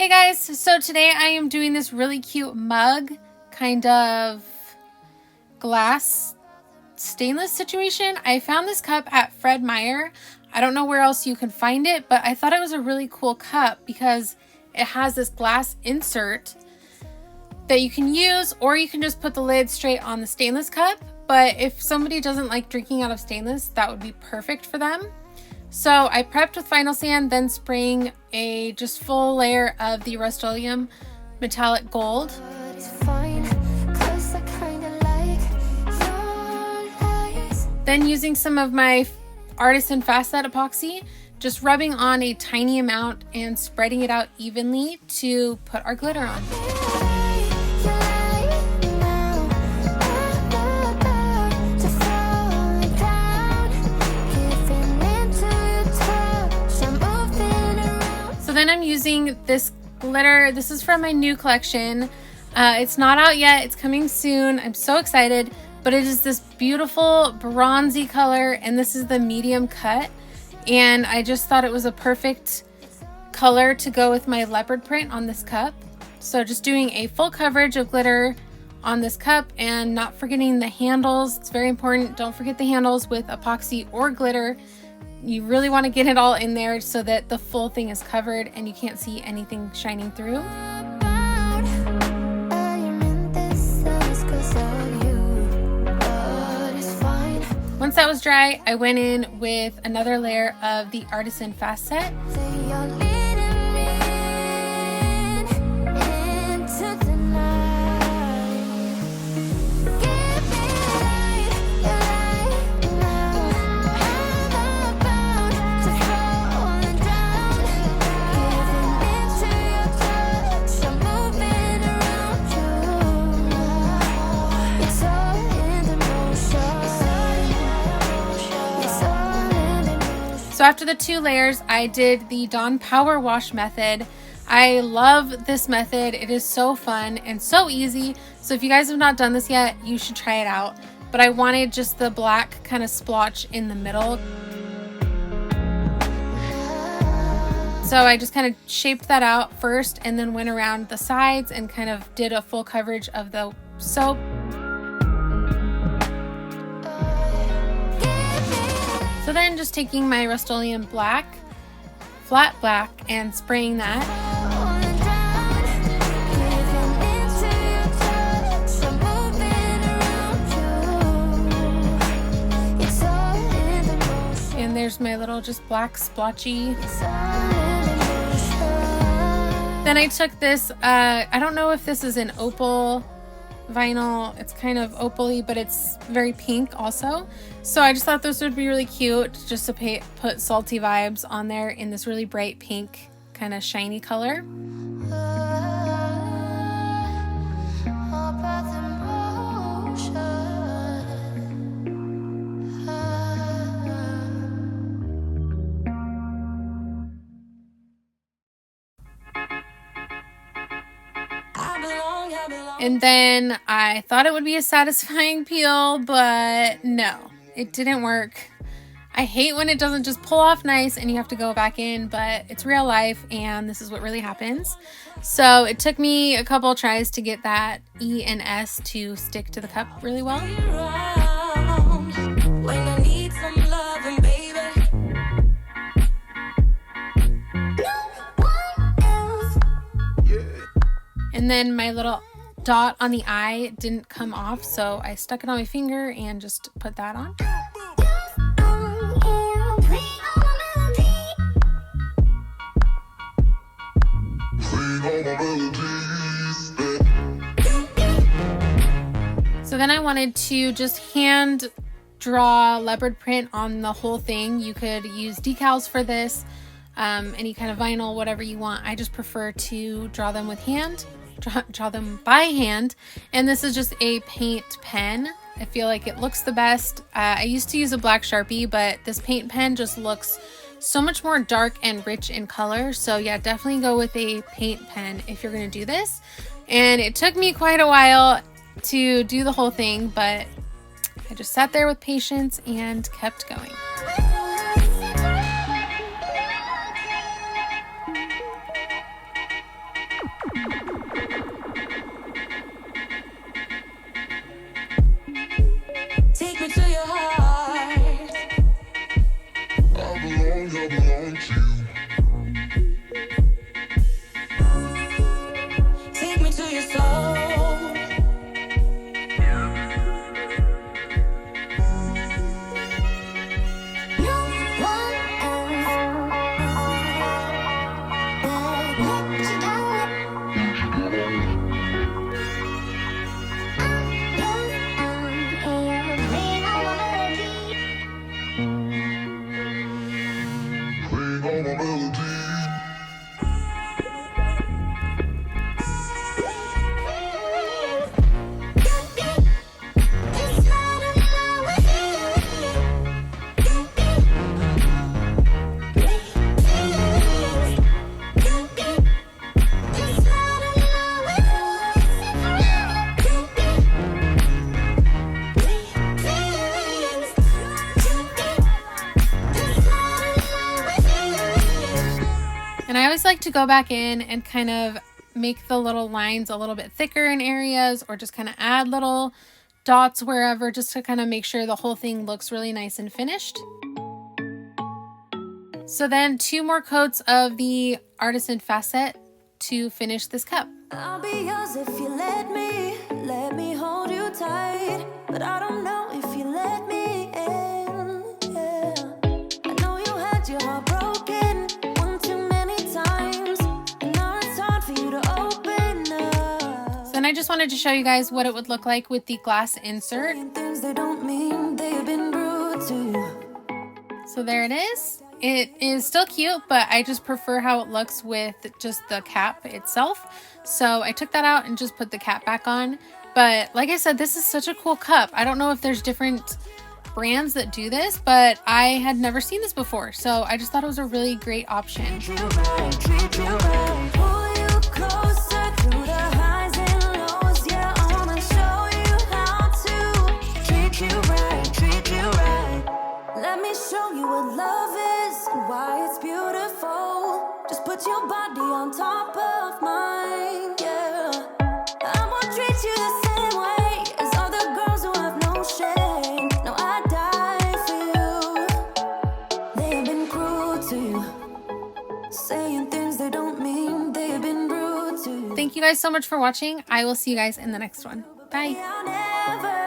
Hey guys, so today I am doing this really cute mug, kind of glass stainless situation. I found this cup at Fred Meyer. I don't know where else you can find it, but I thought it was a really cool cup because it has this glass insert that you can use, or you can just put the lid straight on the stainless cup. But if somebody doesn't like drinking out of stainless, that would be perfect for them. So I prepped with vinyl sand, then spraying a just full layer of the Rust-Oleum metallic gold. Then using some of my Artisan Fast Set epoxy, just rubbing on a tiny amount and spreading it out evenly to put our glitter on. So then I'm using this glitter. This is from my new collection. It's not out yet. It's coming soon. I'm so excited. But it is this beautiful bronzy color, and this is the medium cut. And I just thought it was a perfect color to go with my leopard print on this cup. So just doing a full coverage of glitter on this cup and not forgetting the handles. It's very important. Don't forget the handles with epoxy or glitter. You really want to get it all in there so that the full thing is covered and you can't see anything shining through. Once that was dry, I went in with another layer of the Artisan Fast Set. So after the 2 layers, I did the Dawn Power Wash method. I love this method. It is so fun and so easy. So if you guys have not done this yet, you should try it out. But I wanted just the black kind of splotch in the middle. So I just kind of shaped that out first and then went around the sides and kind of did a full coverage of the soap. So then just taking my Rust-Oleum black, flat black, and spraying that. And there's my little just black splotchy. Then I took this, I don't know if this is an opal vinyl. It's kind of opal-y, but it's very pink also. So I just thought this would be really cute just to put salty vibes on there in this really bright pink kind of shiny color. And then I thought it would be a satisfying peel, but no, it didn't work. I hate when it doesn't just pull off nice and you have to go back in, but it's real life and this is what really happens. So it took me a couple tries to get that E and S to stick to the cup really well. And then my little dot on the eye didn't come off, so I stuck it on my finger and just put that on. So then I wanted to just hand draw leopard print on the whole thing. You could use decals for this, any kind of vinyl, whatever you want. I just prefer to draw them with hand. Draw them by hand, and this is just a paint pen. I feel like it looks the best. I used to use a black Sharpie, but this paint pen just looks so much more dark and rich in color. So yeah, definitely go with a paint pen if you're going to do this. And it took me quite a while to do the whole thing, but I just sat there with patience and kept going. Take me to your soul. And I always like to go back in and kind of make the little lines a little bit thicker in areas, or just kind of add little dots wherever, just to kind of make sure the whole thing looks really nice and finished. So then 2 more coats of the Artisan Facet to finish this cup. I'll be yours if you let me hold you tight, but I don't know if you let me in, yeah. I know you had your heart broken one too many times, and now it's hard for you to open up. So then I just wanted to show you guys what it would look like with the glass insert. Things they don't mean, they've been rude to you. So there it is. It is still cute, but I just prefer how it looks with just the cap itself. So I took that out and just put the cap back on. But like I said, this is such a cool cup. I don't know if there's different brands that do this, but I had never seen this before. So I just thought it was a really great option. Treat you right, treat you right. Pull you closer through the highs and lows. Yeah, I wanna show you how to treat you right, treat you right. Let me show you what love is and why it's beautiful. Just put your body on top of mine, yeah. I won't treat you the same way as other girls who have no shame. No, I die for you. They have been cruel to you, saying things they don't mean. They have been rude to you. Thank you guys so much for watching. I will see you guys in the next one. Bye. I'll never